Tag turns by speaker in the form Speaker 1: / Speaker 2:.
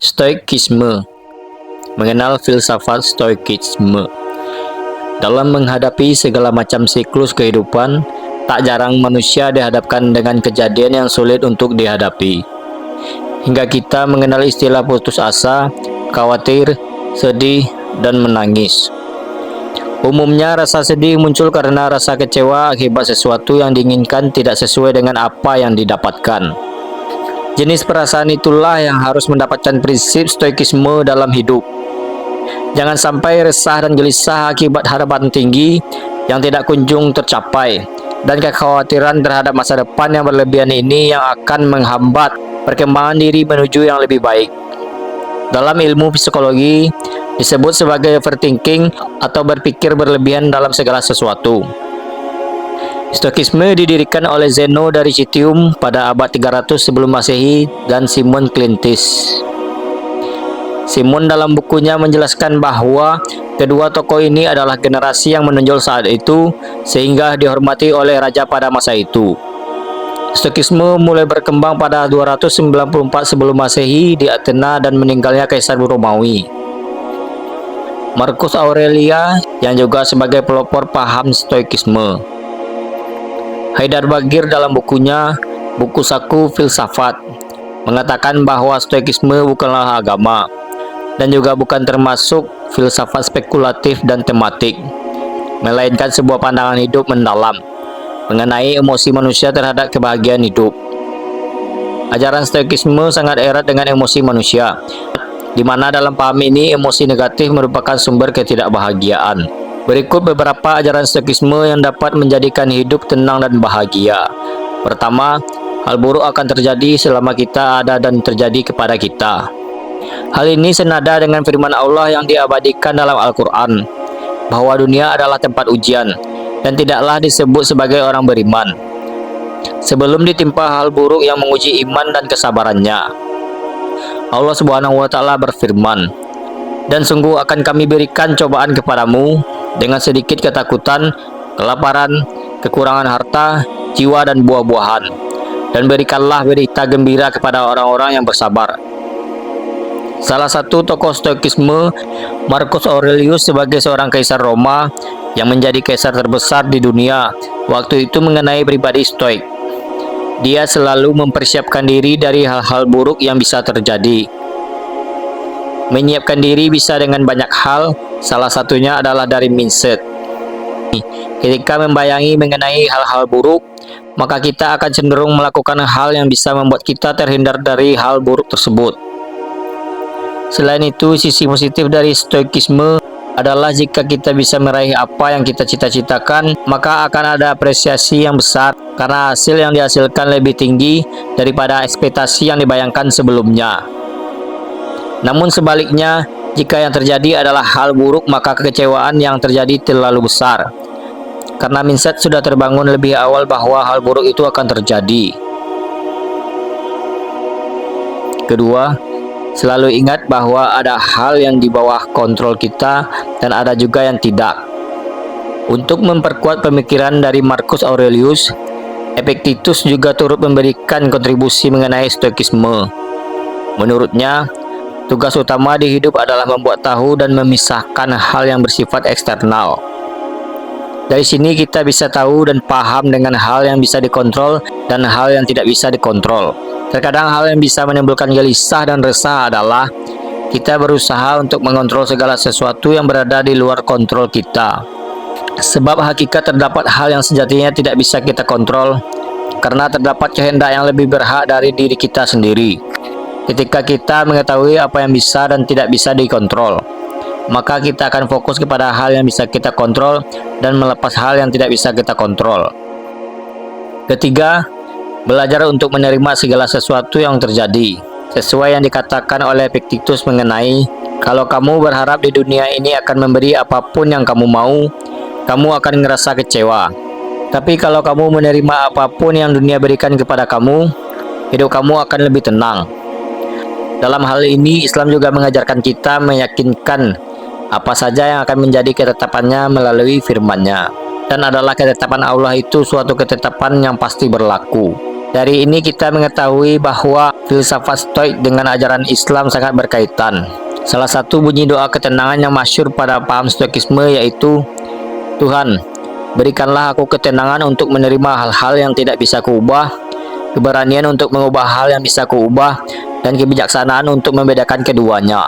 Speaker 1: Stoikisme. Mengenal filsafat Stoikisme. Dalam menghadapi segala macam siklus kehidupan, tak jarang manusia dihadapkan dengan kejadian yang sulit untuk dihadapi. Hingga kita mengenal istilah putus asa, khawatir, sedih, dan menangis. Umumnya rasa sedih muncul karena rasa kecewa akibat sesuatu yang diinginkan tidak sesuai dengan apa yang didapatkan. Jenis perasaan itulah yang harus mendapatkan prinsip stoikisme dalam hidup. Jangan sampai resah dan gelisah akibat harapan tinggi yang tidak kunjung tercapai, dan kekhawatiran terhadap masa depan yang berlebihan ini yang akan menghambat perkembangan diri menuju yang lebih baik. Dalam ilmu psikologi, disebut sebagai overthinking atau berpikir berlebihan dalam segala sesuatu. Stoikisme didirikan oleh Zeno dari Citium pada abad 300 sebelum Masehi dan Simon Clintis. Simon dalam bukunya menjelaskan bahwa kedua tokoh ini adalah generasi yang menonjol saat itu sehingga dihormati oleh raja pada masa itu. Stoikisme mulai berkembang pada 294 sebelum Masehi di Athena dan meninggalnya Kaisar Romawi. Marcus Aurelius yang juga sebagai pelopor paham Stoikisme. Heidelberger dalam bukunya Buku Saku Filsafat mengatakan bahwa Stoikisme bukanlah agama dan juga bukan termasuk filsafat spekulatif dan tematik, melainkan sebuah pandangan hidup mendalam mengenai emosi manusia terhadap kebahagiaan hidup. Ajaran Stoikisme sangat erat dengan emosi manusia, di mana dalam paham ini emosi negatif merupakan sumber ketidakbahagiaan. Berikut beberapa ajaran Stoikisme yang dapat menjadikan hidup tenang dan bahagia. Pertama, hal buruk akan terjadi selama kita ada dan terjadi kepada kita. Hal ini senada dengan firman Allah yang diabadikan dalam Al-Quran, bahwa dunia adalah tempat ujian, dan tidaklah disebut sebagai orang beriman sebelum ditimpa hal buruk yang menguji iman dan kesabarannya. Allah Subhanahu wa Ta'ala berfirman, "Dan sungguh akan kami berikan cobaan kepadamu dengan sedikit ketakutan, kelaparan, kekurangan harta, jiwa dan buah-buahan, dan berikanlah berita gembira kepada orang-orang yang bersabar." Salah satu tokoh Stoikisme, Marcus Aurelius, sebagai seorang kaisar Roma yang menjadi kaisar terbesar di dunia waktu itu, mengenai pribadi Stoik. Dia selalu mempersiapkan diri dari hal-hal buruk yang bisa terjadi. Menyiapkan diri bisa dengan banyak hal, salah satunya adalah dari mindset. Ketika membayangi mengenai hal-hal buruk, maka kita akan cenderung melakukan hal yang bisa membuat kita terhindar dari hal buruk tersebut. Selain itu, sisi positif dari Stoikisme adalah jika kita bisa meraih apa yang kita cita-citakan, maka akan ada apresiasi yang besar karena hasil yang dihasilkan lebih tinggi daripada ekspektasi yang dibayangkan sebelumnya. Namun sebaliknya, jika yang terjadi adalah hal buruk, maka kekecewaan yang terjadi terlalu besar karena mindset sudah terbangun lebih awal bahwa hal buruk itu akan terjadi. Kedua, selalu ingat bahwa ada hal yang di bawah kontrol kita dan ada juga yang tidak. Untuk memperkuat pemikiran dari Marcus Aurelius, Epictetus juga turut memberikan kontribusi mengenai Stoikisme. Menurutnya, tugas utama di hidup adalah membuat tahu dan memisahkan hal yang bersifat eksternal. Dari sini kita bisa tahu dan paham dengan hal yang bisa dikontrol dan hal yang tidak bisa dikontrol. Terkadang hal yang bisa menimbulkan gelisah dan resah adalah kita berusaha untuk mengontrol segala sesuatu yang berada di luar kontrol kita. Sebab hakikat terdapat hal yang sejatinya tidak bisa kita kontrol, karena terdapat kehendak yang lebih berhak dari diri kita sendiri. Ketika kita mengetahui apa yang bisa dan tidak bisa dikontrol, maka kita akan fokus kepada hal yang bisa kita kontrol dan melepas hal yang tidak bisa kita kontrol. Ketiga, belajar untuk menerima segala sesuatu yang terjadi. Sesuai yang dikatakan oleh Epictetus mengenai, kalau kamu berharap di dunia ini akan memberi apapun yang kamu mau, kamu akan ngerasa kecewa. Tapi kalau kamu menerima apapun yang dunia berikan kepada kamu, hidup kamu akan lebih tenang. Dalam hal ini, Islam juga mengajarkan kita meyakinkan apa saja yang akan menjadi ketetapannya melalui firman-Nya, dan adalah ketetapan Allah itu suatu ketetapan yang pasti berlaku. Dari ini kita mengetahui bahwa filsafat Stoik dengan ajaran Islam sangat berkaitan. Salah satu bunyi doa ketenangan yang masyhur pada paham Stoikisme yaitu, Tuhan, berikanlah aku ketenangan untuk menerima hal-hal yang tidak bisa kuubah, keberanian untuk mengubah hal yang bisa kuubah, dan kebijaksanaan untuk membedakan keduanya.